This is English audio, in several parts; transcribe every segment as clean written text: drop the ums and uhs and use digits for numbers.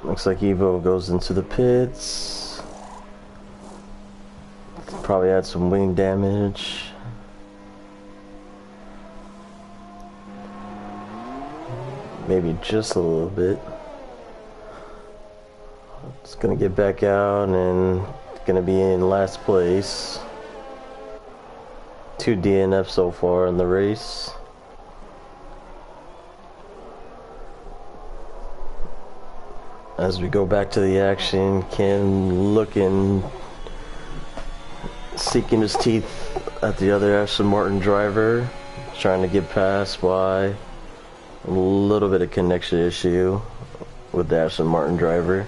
Looks like Evo goes into the pits. Probably had some wing damage. Maybe just a little bit. It's gonna get back out and gonna be in last place. 2 DNF so far in the race. As we go back to the action, Ken looking, seeking his teeth at the other Aston Martin driver, trying to get past by a little bit of connection issue with the Aston Martin driver.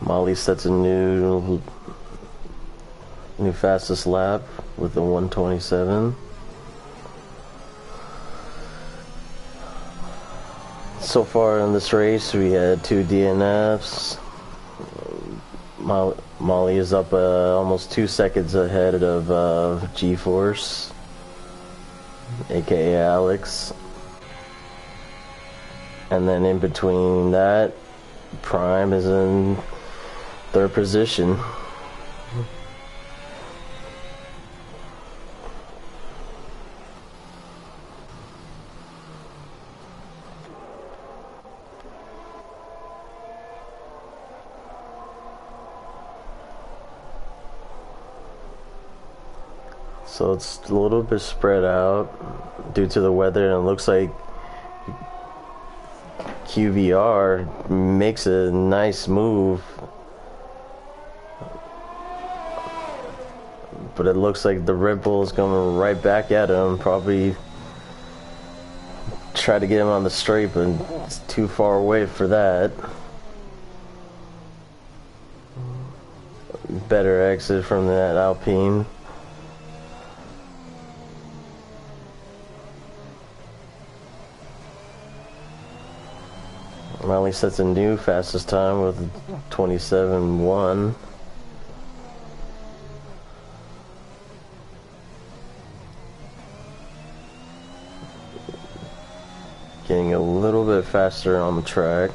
Molly sets a new fastest lap with the 127. So far in this race, we had 2 DNFs. Molly is up almost 2 seconds ahead of G-Force, aka Alex. And then in between that, Prime is in 3rd position. So it's a little bit spread out due to the weather, and it looks like QVR makes a nice move, but it looks like the Red Bull is coming right back at him. Probably try to get him on the straight, but it's too far away for that. Better exit from that Alpine. Riley sets a new fastest time with 27.1. Getting a little bit faster on the track.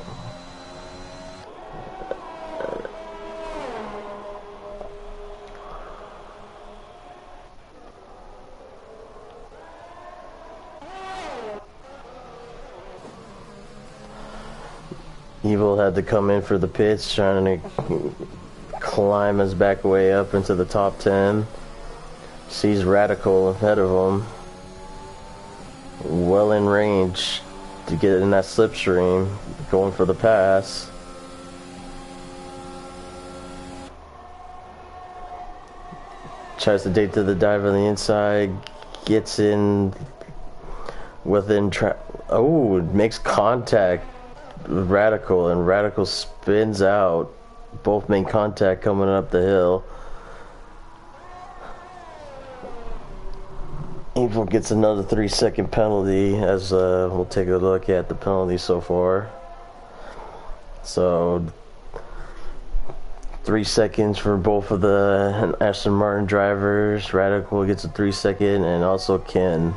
Evil had to come in for the pits, trying to climb his back way up into the top 10. Sees Radical ahead of him. Well in range to get in that slipstream, going for the pass. Tries to date to the dive on the inside, gets in within makes contact with Radical, and Radical spins out. Both make contact coming up the hill. Evil gets another 3-second penalty, as we'll take a look at the penalty so far. So 3 seconds for both of the Aston Martin drivers. Radical gets a 3-second, and also Ken.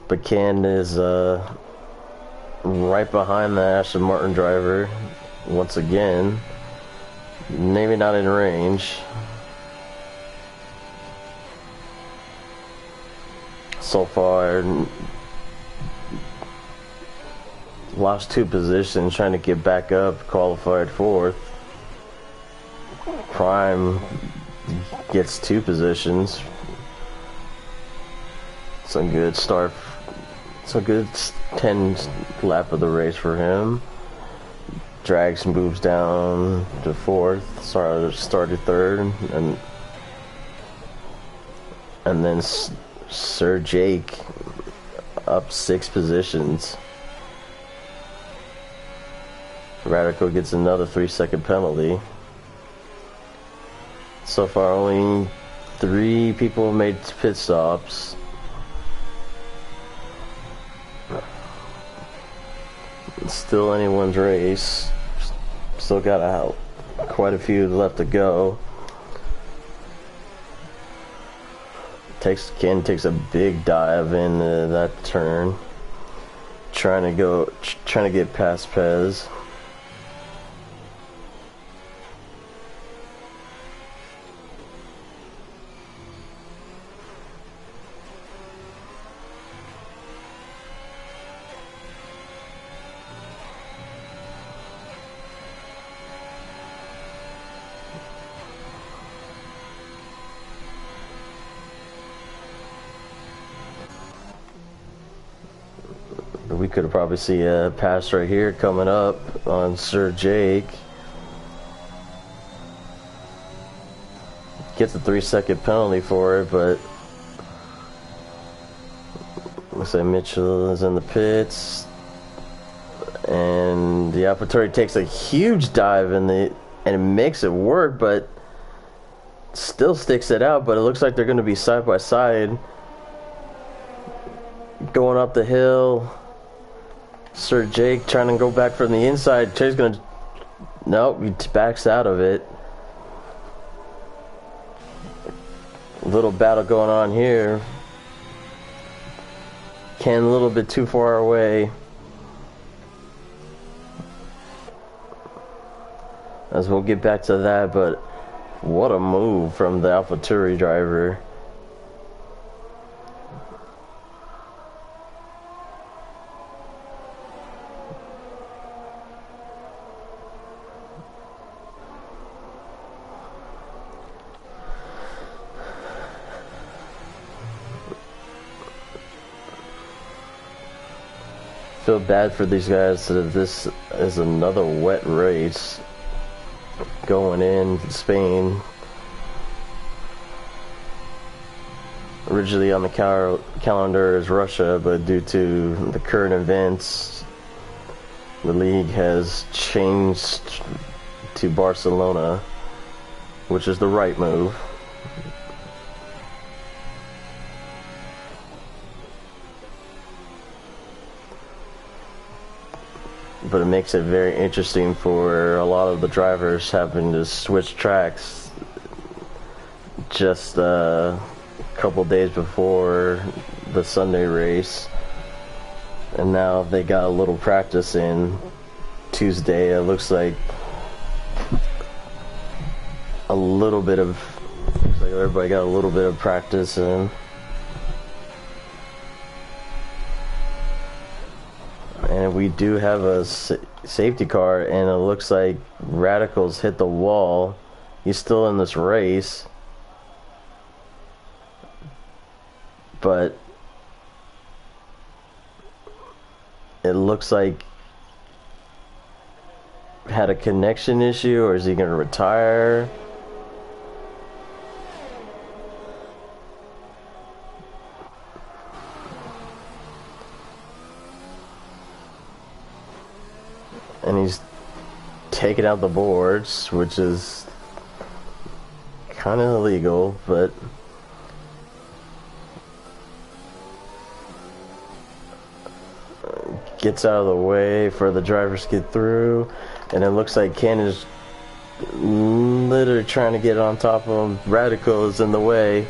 But Ken is right behind the Aston Martin driver once again. Maybe not in range. So far, lost 2 positions, trying to get back up, qualified 4th. Prime gets 2 positions. Some good start. Some good 10 lap of the race for him. Drags moves down to 4th. Started 3rd, and then Sir Jake up 6 positions. Radical gets another 3-second penalty. So far, only 3 people have made pit stops. It's still anyone's race. Still got quite a few left to go. Ken takes a big dive into that turn, trying to get past Pez. We could probably see a pass right here coming up on Sir Jake. Gets a 3-second penalty for it, but looks like Mitchell is in the pits, and the AlphaTauri takes a huge dive and it makes it work, but still sticks it out. But it looks like they're going to be side by side going up the hill. Sir Jake trying to go back from the inside. Jay's gonna... Nope, he backs out of it. Little battle going on here. Ken a little bit too far away. As we'll get back to that, but what a move from the AlphaTauri driver. feel bad for these guys that this is another wet race going in Spain. Originally on the calendar is Russia, but due to the current events, the league has changed to Barcelona, which is the right move. But it makes it very interesting for a lot of the drivers having to switch tracks just a couple days before the Sunday race. And now they got a little practice in Tuesday. It looks like everybody got a little bit of practice in. And we do have a safety car, and it looks like Radical's hit the wall. He's still in this race, but it looks like had a connection issue, or is he going to retire? And he's taking out the boards, which is kind of illegal, but gets out of the way for the drivers to get through. And it looks like Ken is literally trying to get on top of him. Radical is in the way.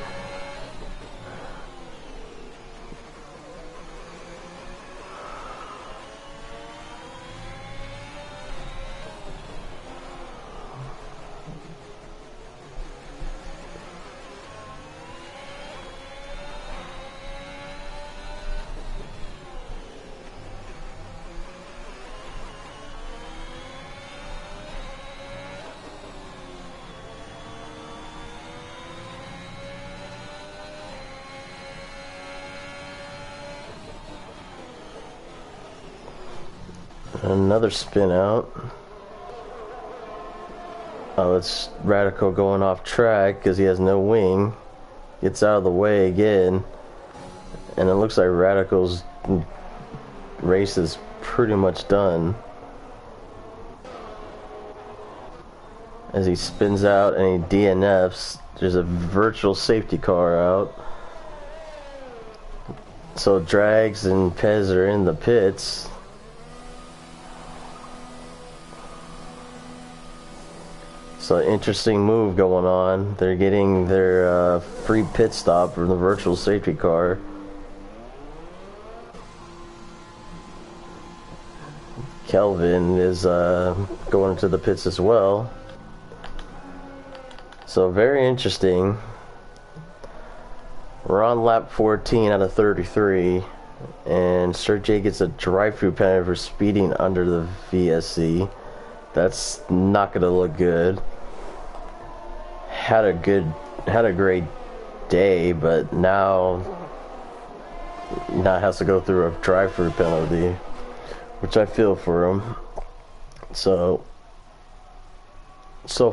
Another spin out. Oh, it's Radical going off track because he has no wing. Gets out of the way again. And it looks like Radical's race is pretty much done. As he spins out and he DNFs, there's a virtual safety car out. So Drags and Pez are in the pits. So interesting move going on. They're getting their free pit stop from the virtual safety car. Kelvin is going into the pits as well. So very interesting. We're on lap 14 out of 33, and Sergey gets a drive-through penalty for speeding under the VSC. That's not going to look good. Had a great day, but now has to go through a drive-through penalty, which I feel for him. So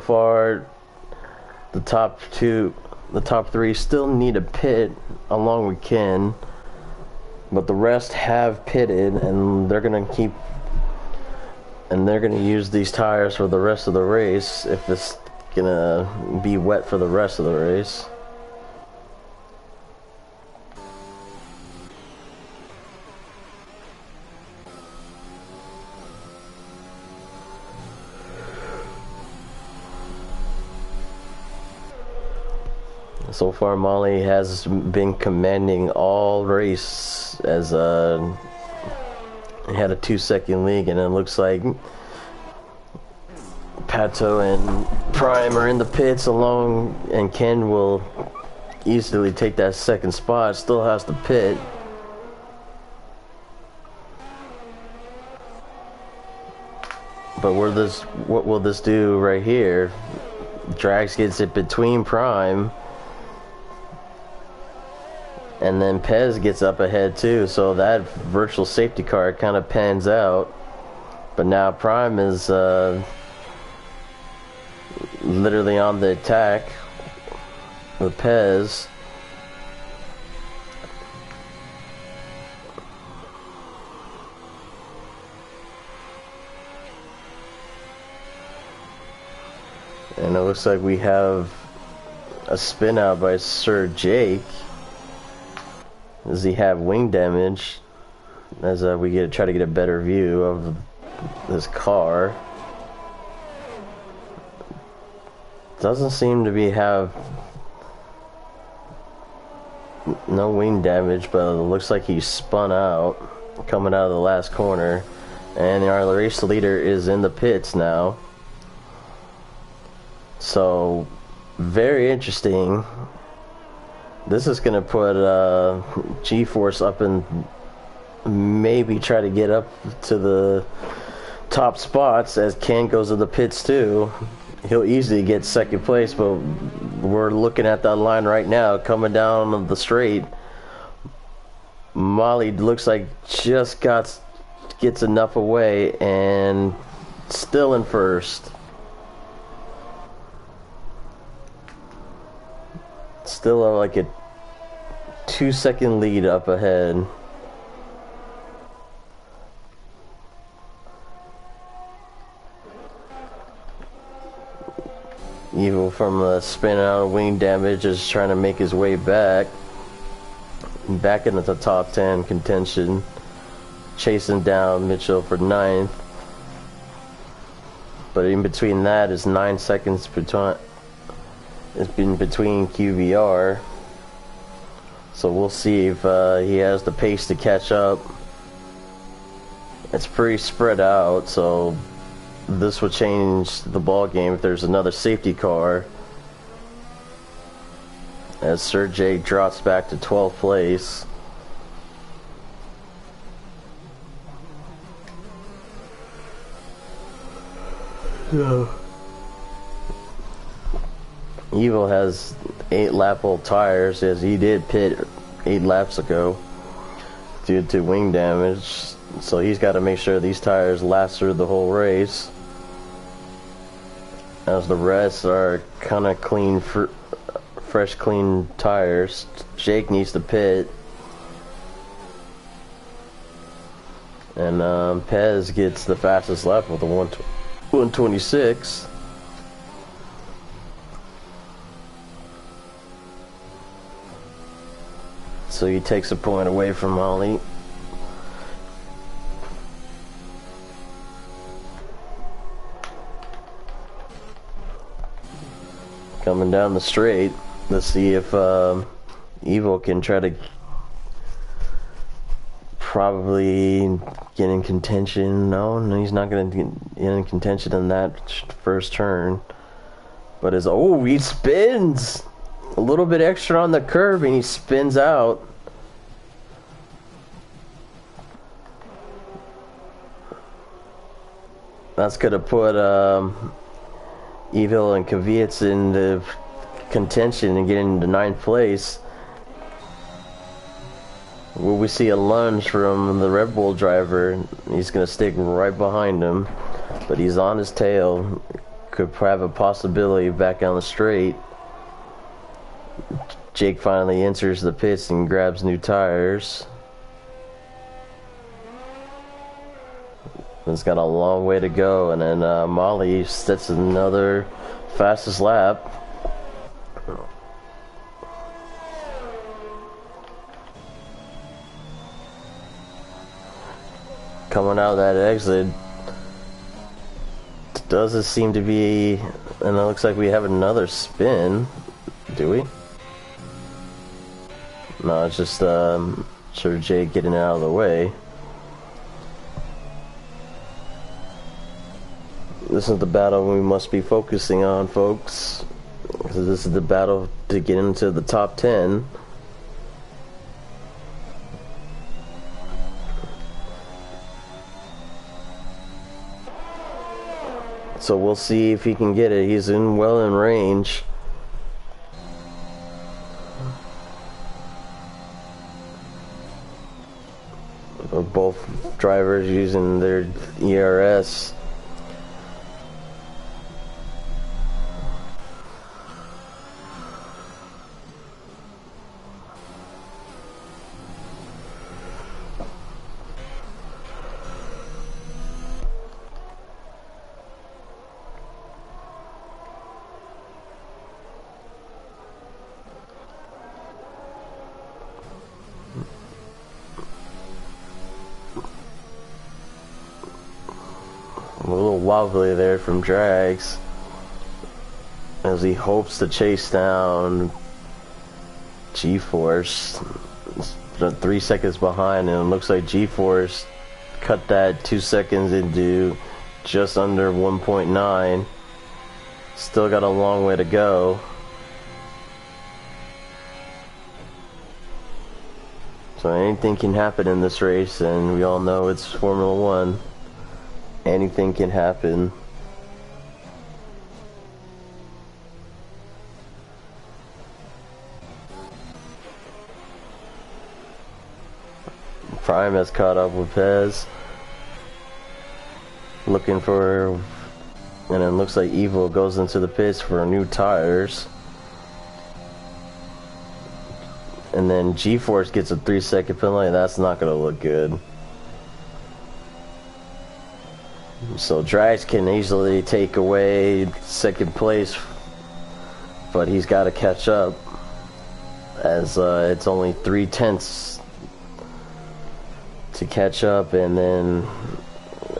far, the top three still need a pit along with Ken, but the rest have pitted, and they're gonna use these tires for the rest of the race if it's gonna be wet for the rest of the race. So far, Molly has been commanding all race as he had a 2-second lead, and it looks like Pato and Prime are in the pits along, and Ken will easily take that second spot. Still has to pit. But what will this do right here? Drax gets it between Prime. And then Pez gets up ahead too, so that virtual safety car kind of pans out. But now Prime is literally on the attack with Pez. And it looks like we have a spin out by Sir Jake. Does he have wing damage? As we try to get a better view of this car. Doesn't seem to have no wing damage, but it looks like he spun out coming out of the last corner. And our race leader is in the pits now. So, very interesting. This is going to put G-Force up and maybe try to get up to the top spots as Ken goes to the pits too. He'll easily get second place, but we're looking at that line right now coming down the straight. Molly looks like just gets enough away and still in first. Still like a 2-second lead up ahead. Evil from the spin out of wing damage is trying to make his way back into the top 10 contention, chasing down Mitchell for 9th. But in between that is 9 seconds between. It's been between QVR, so we'll see if he has the pace to catch up. It's pretty spread out, so this will change the ball game if there's another safety car. As Sergey drops back to 12th place. Yeah. Evil has 8 lap old tires, as he did pit 8 laps ago due to wing damage, so he's got to make sure these tires last through the whole race, as the rest are kind of clean, fresh clean tires. Jake needs to pit, and Pez gets the fastest lap with a 126. So he takes a point away from Molly. Coming down the straight, let's see if Evil can try to probably get in contention. No, he's not going to get in contention in that first turn. But he spins! A little bit extra on the curb and he spins out. That's gonna put Evil and Kvyats into contention and get into 9th place. Will we see a lunge from the Red Bull driver? He's gonna stick right behind him, but he's on his tail. Could have a possibility back on the straight. Jake finally enters the pits and grabs new tires. It's got a long way to go, and then Molly sets another fastest lap. Coming out of that exit, doesn't seem to be, and it looks like we have another spin. Do we? No, it's just Sir Jake getting out of the way. This is the battle we must be focusing on, folks. Because this is the battle to get into the top 10. So we'll see if he can get it. He's well in range. both drivers using their ERS. A little wobbly there from Drags as he hopes to chase down G-Force. 3 seconds behind, and it looks like G-Force cut that 2 seconds into just under 1.9. Still got a long way to go. So anything can happen in this race, and we all know it's Formula One. Anything can happen. Prime has caught up with Pez. Looking for, and it looks like Evo goes into the pits for new tires. And then G-Force gets a 3-second penalty. That's not going to look good. So Drax can easily take away second place, but he's got to catch up, as it's only 3/10 to catch up, and then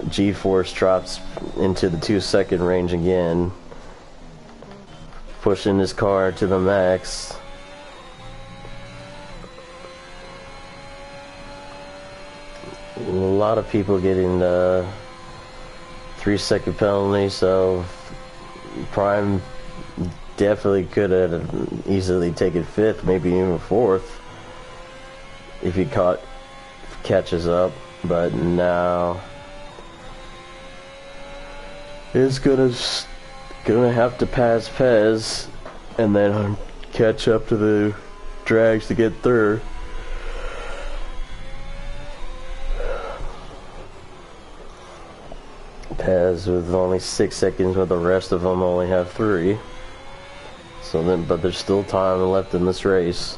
G-Force drops into the 2-second range again, pushing his car to the max. A lot of people getting 3-second penalty, so Prime definitely could have easily taken 5th, maybe even 4th, if he catches up. But now it's gonna have to pass Pez and then catch up to the Drags to get third. Pez with only 6 seconds, but the rest of them only have 3. So then, but there's still time left in this race.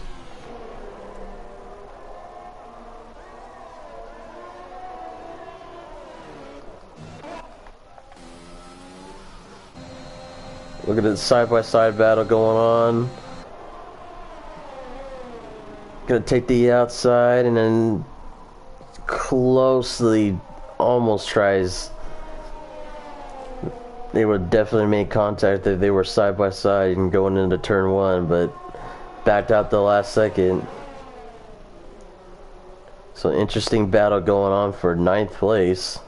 Look at this side-by-side battle going on. Gonna take the outside and then closely almost tries. They would definitely make contact if they were side by side and going into turn 1, but backed out the last second. So interesting battle going on for 9th place.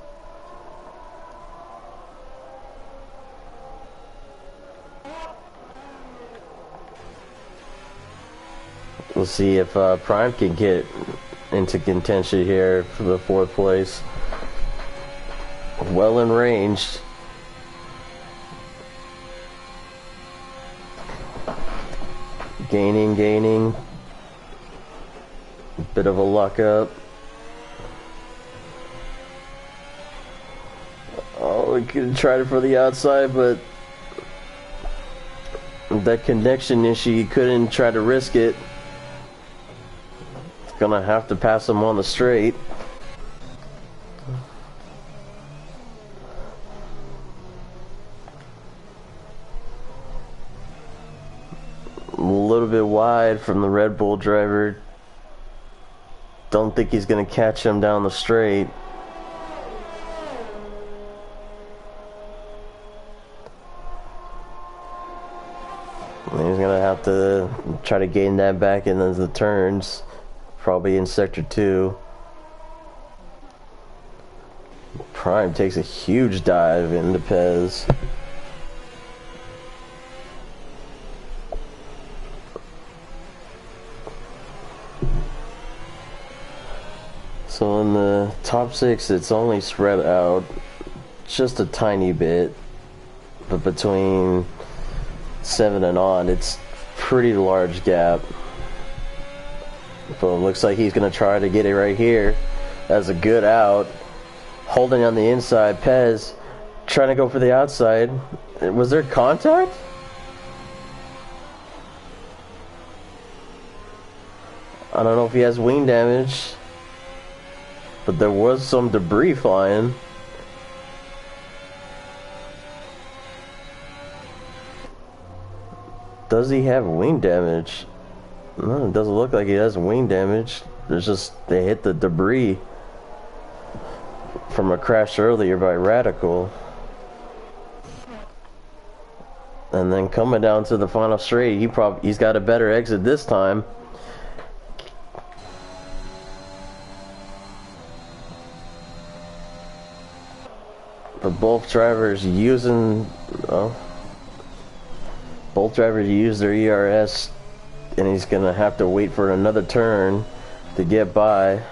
We'll see if Prime can get into contention here for the 4th place. Well in range. Gaining. Bit of a luck up. Oh, we could have tried it for the outside, but that connection issue, you couldn't try to risk it. It's gonna have to pass him on the straight. A little bit wide from the Red Bull driver. Don't think he's gonna catch him down the straight. And he's gonna have to try to gain that back in the turns, probably in sector 2. Prime takes a huge dive into Pez. So in the top 6, it's only spread out just a tiny bit, but between 7 and on, it's pretty large gap. But it looks like he's gonna try to get it right here. That's a good out. Holding on the inside, Pez trying to go for the outside. Was there contact? I don't know if he has wing damage, but there was some debris flying. Does he have wing damage? No, it doesn't look like he has wing damage. There's just, they hit the debris from a crash earlier by Radical. And then coming down to the final straight, he's got a better exit this time. But both drivers using, well, both drivers use their ERS, and he's gonna have to wait for another turn to get by.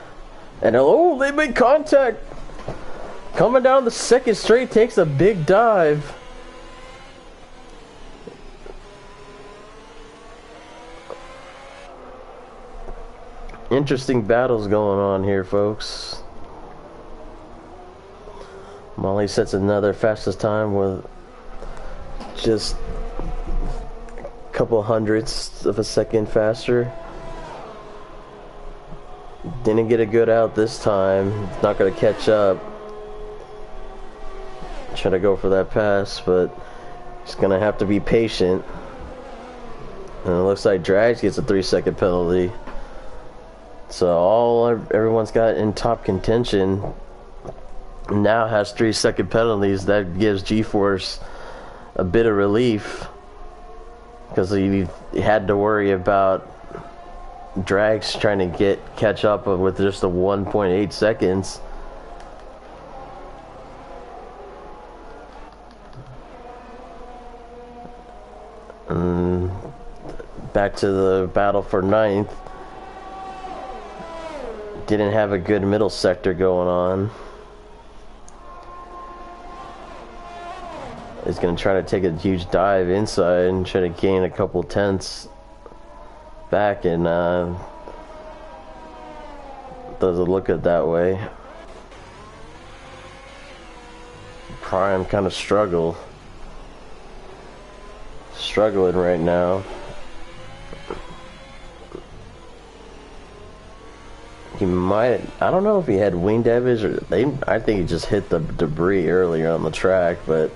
And oh, they made contact. Coming down the second straight, takes a big dive. Interesting battles going on here, folks. Molly sets another fastest time with just a couple hundredths of a second faster. Didn't get a good out this time. Not going to catch up. Try to go for that pass, but he's going to have to be patient. And it looks like Drags gets a 3-second penalty. So everyone's got in top contention now has 3-second penalties. That gives G-Force a bit of relief, because he had to worry about Drags trying to catch up with just the 1.8 seconds. And back to the battle for 9th. Didn't have a good middle sector going on. He's going to try to take a huge dive inside and try to gain a couple tenths back, and doesn't look it that way. Prime kind of struggling right now. He might, I don't know if he had wing damage or I think he just hit the debris earlier on the track, but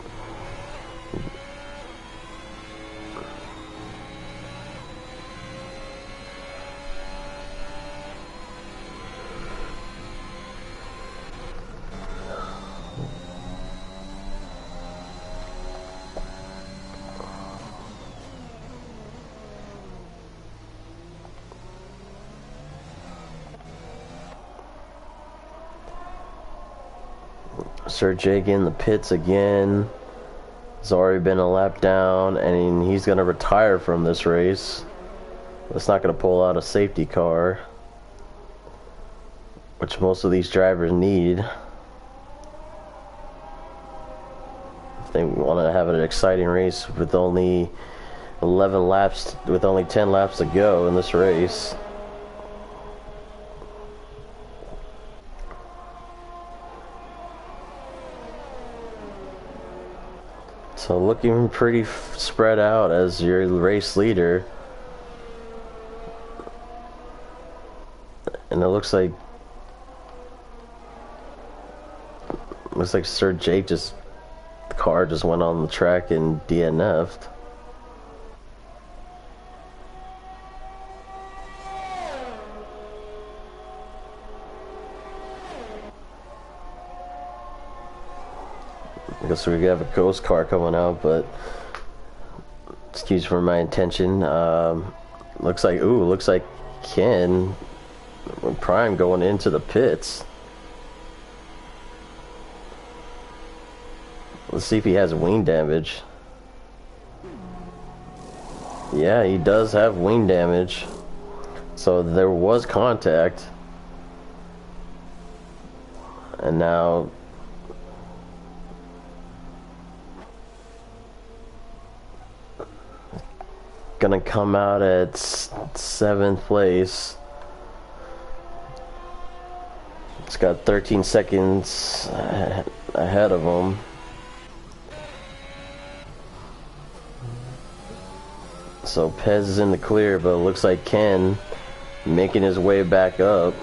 Sir Jake in the pits again. He's already been a lap down, and he's going to retire from this race. It's not going to pull out a safety car, which most of these drivers need if they want to have an exciting race with only 11 laps, with only 10 laps to go in this race. So looking pretty spread out as your race leader. And it looks like Sir Jake the car just went on the track and DNF'd. I guess we have a ghost car coming out, but excuse for my intention. Looks like Ken Prime going into the pits. Let's see if he has wing damage. Yeah, he does have wing damage. So there was contact. And now gonna come out at 7th place. It's got 13 seconds ahead of him. So Pez is in the clear, but it looks like Ken making his way back up.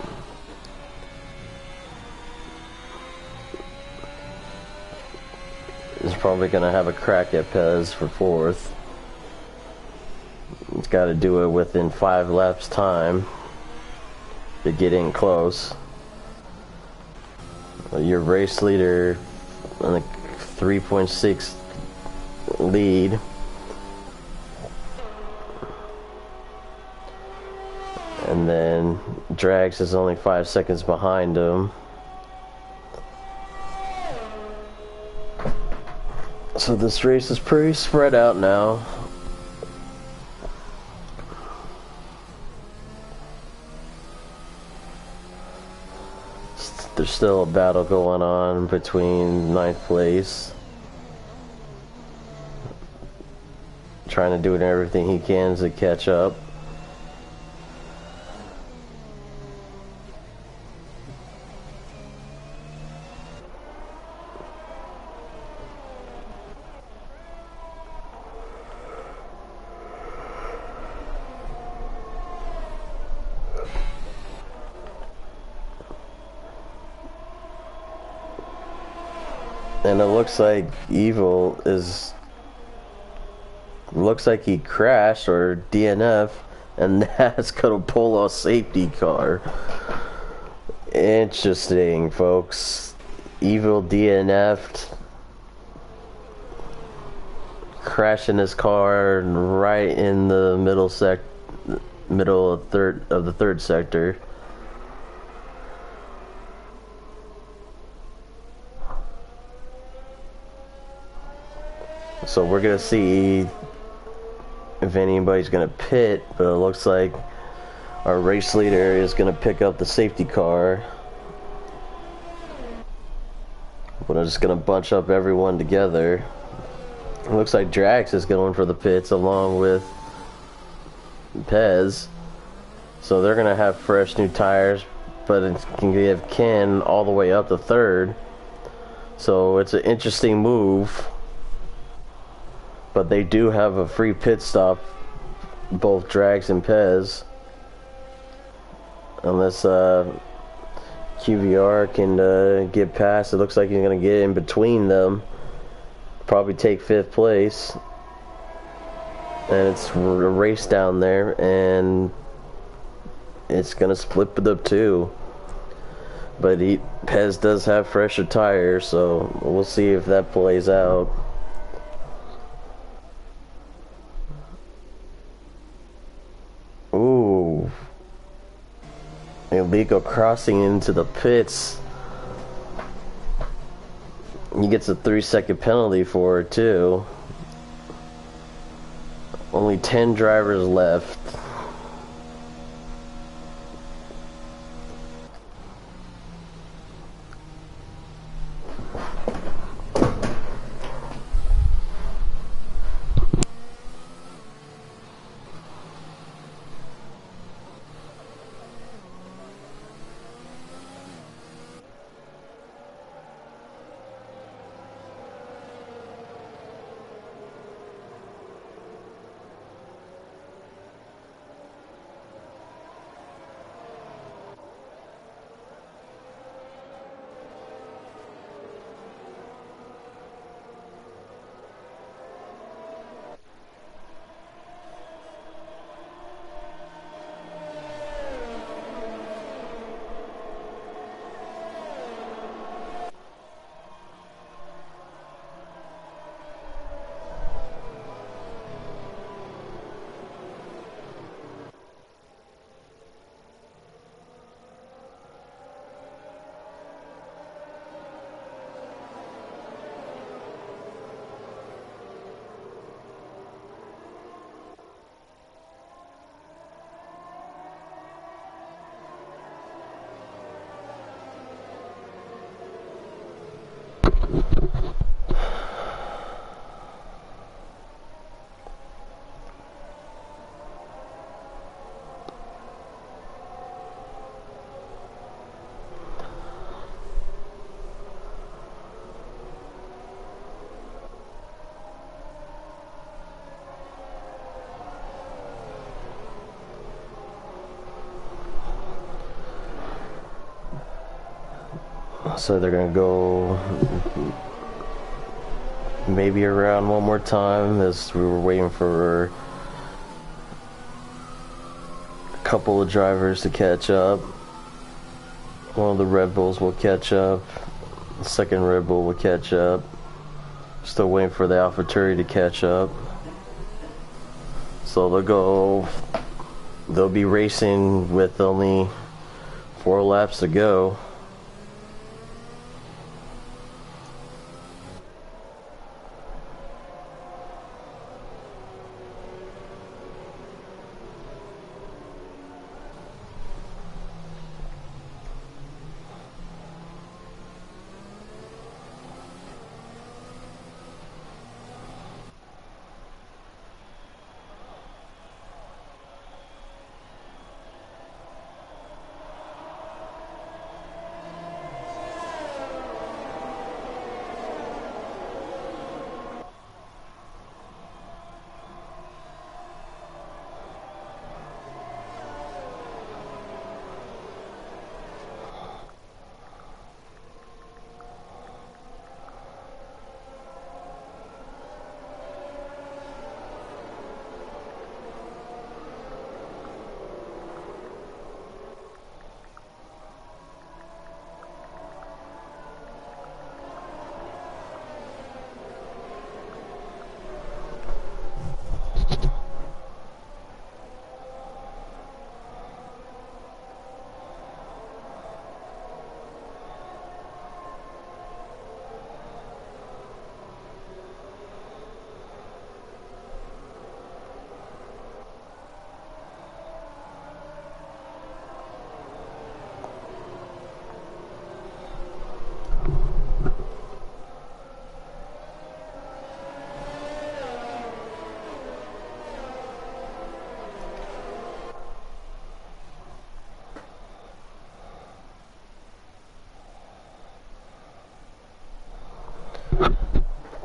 Is probably going to have a crack at Pez for 4th. He's got to do it within 5 laps time to get in close. Your race leader on a 3.6 lead. And then Drags is only 5 seconds behind him. So this race is pretty spread out now. There's still a battle going on between 9th place. Trying to do everything he can to catch up. And it looks like Evil is... Looks like he crashed or DNF, and that's gonna pull a safety car. Interesting, folks. Evil DNF'd. Crashing his car right in the middle of the third sector. So we're gonna see if anybody's gonna pit, but it looks like our race leader is gonna pick up the safety car. We're just gonna bunch up everyone together. It looks like Drax is going for the pits along with Pez. So they're gonna have fresh new tires, but it can give Ken all the way up to 3rd. So it's an interesting move. But they do have a free pit stop, both Drags and Pez. Unless QVR can get past. It looks like he's going to get in between them. Probably take 5th place. And it's a race down there. And it's going to split the 2. But Pez does have fresher tires, so we'll see if that plays out. Ooh. Illegal crossing into the pits. He gets a 3-second penalty for it too. Only 10 drivers left. So they're gonna go maybe around one more time as we were waiting for a couple of drivers to catch up. One of the Red Bulls will catch up. The second Red Bull will catch up. Still waiting for the AlphaTauri to catch up. So they'll be racing with only 4 laps to go.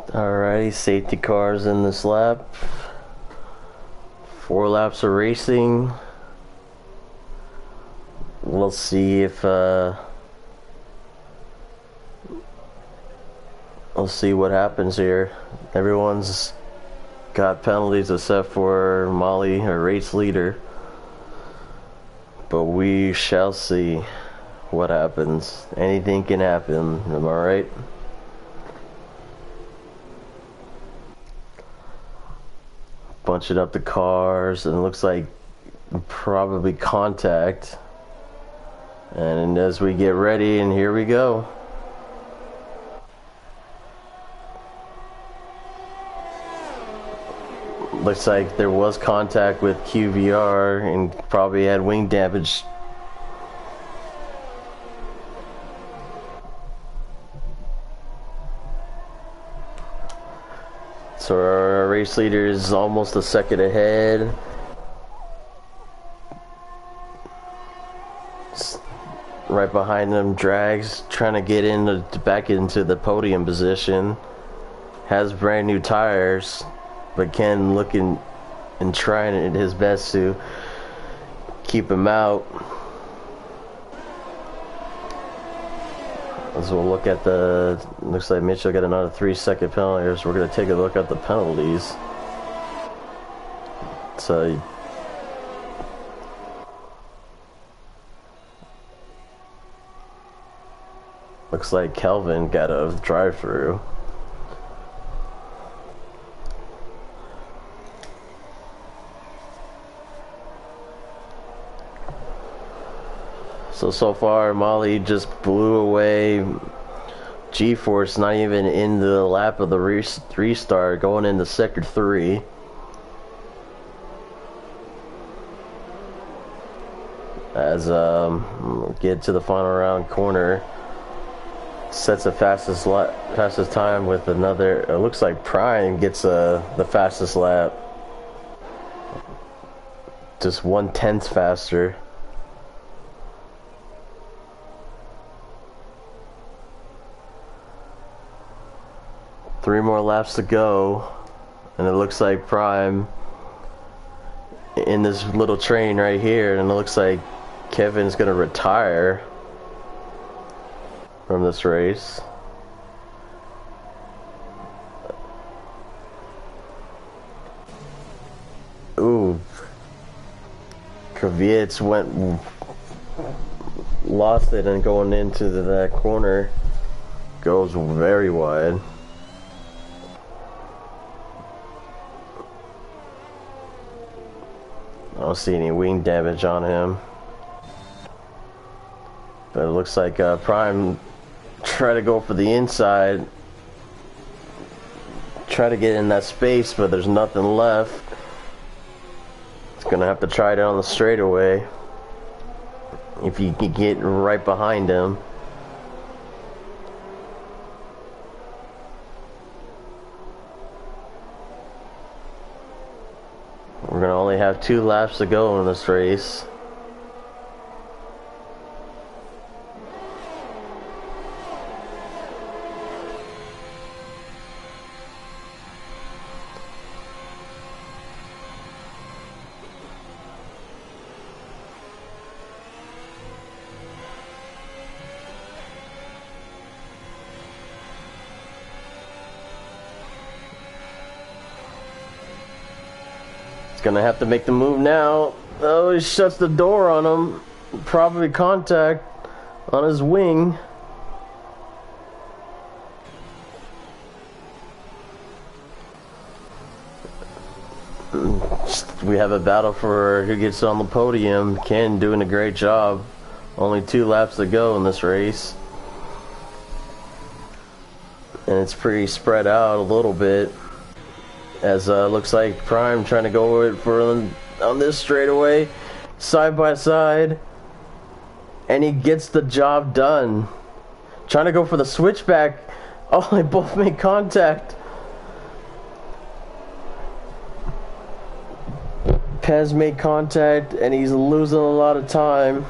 Alrighty, safety cars in this lap. 4 laps of racing. We'll see if we'll see what happens here. Everyone's got penalties except for Molly, our race leader. But we shall see what happens. Anything can happen, am I right? Bunching up the cars, and it looks like probably contact. And as we get ready, and here we go. Looks like there was contact with QVR and probably had wing damage. So our race leader is almost a second ahead. Right behind them, Drags trying to get back into the podium position. Has brand new tires, but Ken looking and trying his best to keep him out. As we'll look at looks like Mitchell got another 3-second penalty, so we're going to take a look at the penalties. So looks like Kelvin got a drive-through. So far, Molly just blew away G-Force, not even in the lap of the restart, going into sector 3. As get to the final round corner, sets the fastest time with another. It looks like Prime gets the fastest lap, just 1/10 faster. 3 more laps to go, and it looks like Prime in this little train right here, and it looks like Kevin's gonna retire. from this race. Ooh. Kvyat lost it, and going into that corner goes very wide. I don't see any wing damage on him, but it looks like Prime try to go for the inside, try to get in that space, but there's nothing left. It's gonna have to try it on the straightaway if you can get right behind him. We're gonna only have 2 laps to go in this race. Gonna have to make the move now. Oh, he shuts the door on him. Probably contact on his wing. We have a battle for who gets on the podium. Ken doing a great job. Only 2 laps to go in this race, and it's pretty spread out a little bit. As looks like Prime trying to go for on this straightaway, side by side, and he gets the job done. Trying to go for the switchback. Oh, they both make contact. Pez made contact, and he's losing a lot of time.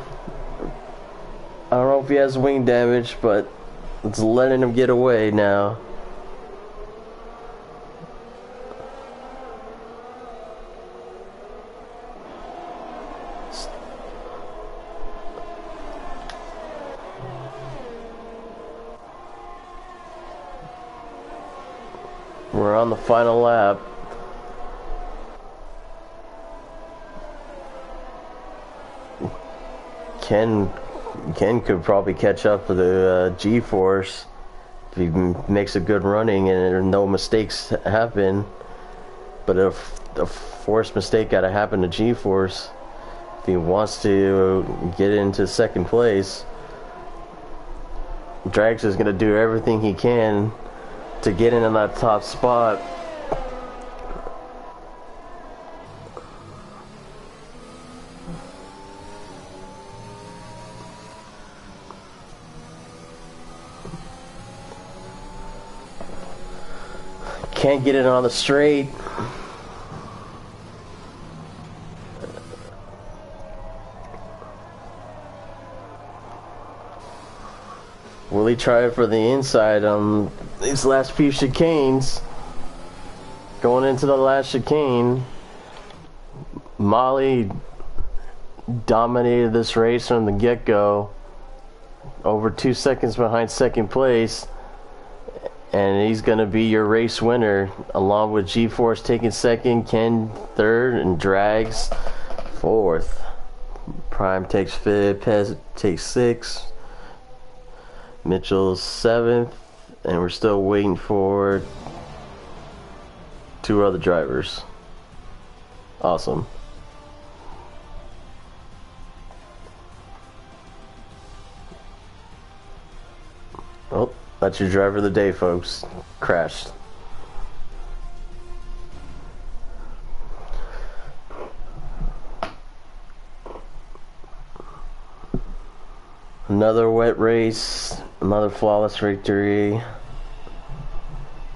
I don't know if he has wing damage, but it's letting him get away now. We're on the final lap. Ken could probably catch up with the G-Force if he makes a good running and no mistakes happen. But if a forced mistake gotta happen to G-Force if he wants to get into second place. Drax is gonna do everything he can to get in that top spot. Can't get it on the straight. Will he try it for the inside on these last few chicanes? Going into the last chicane, Molly dominated this race from the get-go. Over 2 seconds behind second place. And he's going to be your race winner, along with G-Force taking second, Ken third, and Drags fourth. Prime takes fifth, Pez takes sixth, Mitchell's seventh, and we're still waiting for 2 other drivers. Awesome. Oh, that's your driver of the day, folks. Crashed. Another wet race, another flawless victory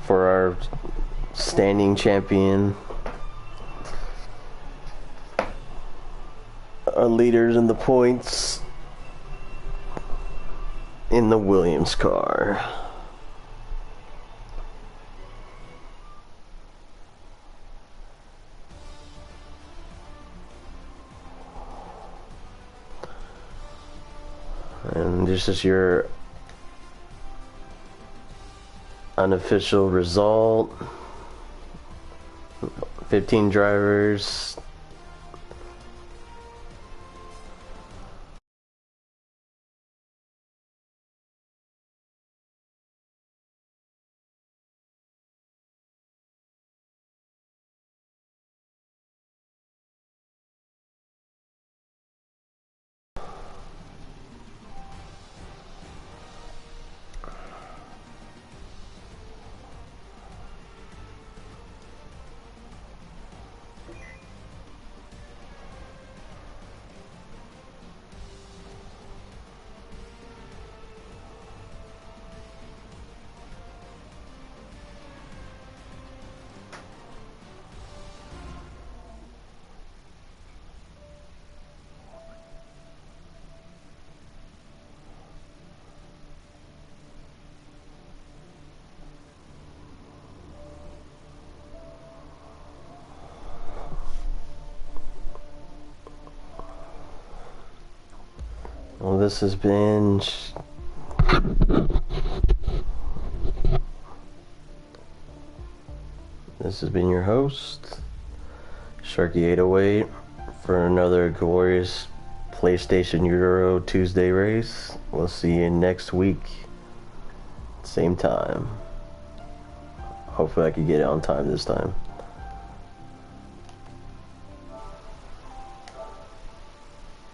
for our standing champion. Our leaders in the points in the Williams car. And this is your Unofficial result. 15 drivers. Well, this has been your host, Sharky808, for another glorious PlayStation Euro Tuesday race. We'll see you next week, same time. Hopefully I can get it on time this time.